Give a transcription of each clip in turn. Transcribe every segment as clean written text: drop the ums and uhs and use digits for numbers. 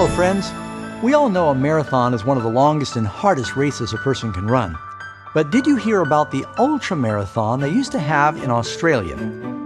Hello friends. We all know a marathon is one of the longest and hardest races a person can run. But did you hear about the ultra marathon they used to have in Australia?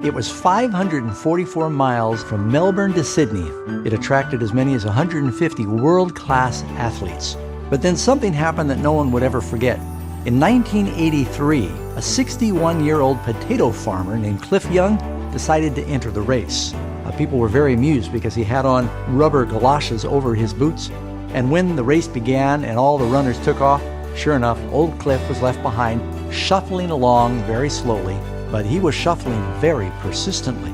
It was 544 miles from Melbourne to Sydney. It attracted as many as 150 world-class athletes. But then something happened that no one would ever forget. In 1983, a 61-year-old potato farmer named Cliff Young decided to enter the race. People were very amused because he had on rubber galoshes over his boots. And when the race began and all the runners took off, sure enough, old Cliff was left behind, shuffling along very slowly, but he was shuffling very persistently.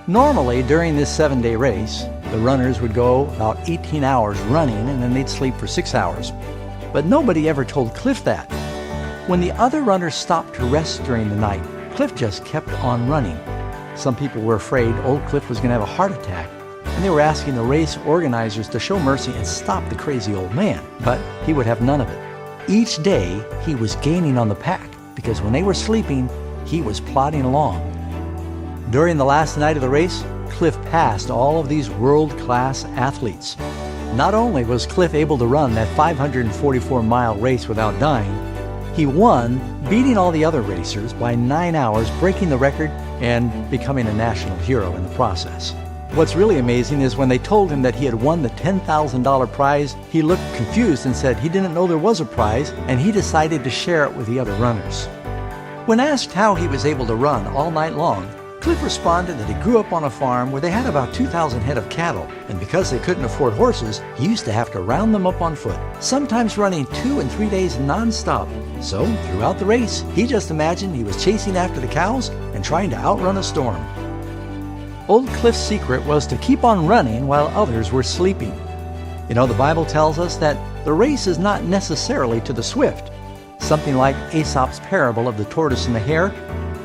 Normally, during this 7-day race, the runners would go about 18 hours running and then they'd sleep for 6 hours. But nobody ever told Cliff that. When the other runners stopped to rest during the night, Cliff just kept on running. Some people were afraid old Cliff was going to have a heart attack, and they were asking the race organizers to show mercy and stop the crazy old man, but he would have none of it. Each day, he was gaining on the pack, because when they were sleeping, he was plodding along. During the last night of the race, Cliff passed all of these world-class athletes. Not only was Cliff able to run that 544-mile race without dying, he won, beating all the other racers by 9 hours, breaking the record and becoming a national hero in the process. What's really amazing is when they told him that he had won the $10,000 prize, he looked confused and said he didn't know there was a prize, and he decided to share it with the other runners. When asked how he was able to run all night long, Cliff responded that he grew up on a farm where they had about 2,000 head of cattle, and because they couldn't afford horses, he used to have to round them up on foot, sometimes running 2 and 3 days non-stop. So, throughout the race, he just imagined he was chasing after the cows and trying to outrun a storm. Old Cliff's secret was to keep on running while others were sleeping. You know, the Bible tells us that the race is not necessarily to the swift. Something like Aesop's parable of the tortoise and the hare.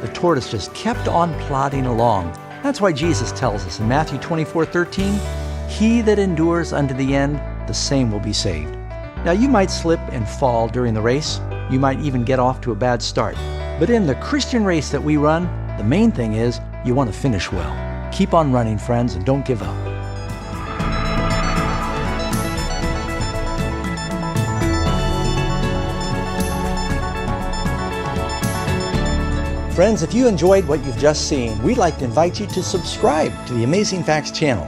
The tortoise just kept on plodding along. That's why Jesus tells us in Matthew 24:13, "He that endures unto the end, the same will be saved." Now you might slip and fall during the race. You might even get off to a bad start. But in the Christian race that we run, the main thing is you want to finish well. Keep on running, friends, and don't give up. Friends, if you enjoyed what you've just seen, we'd like to invite you to subscribe to the Amazing Facts channel.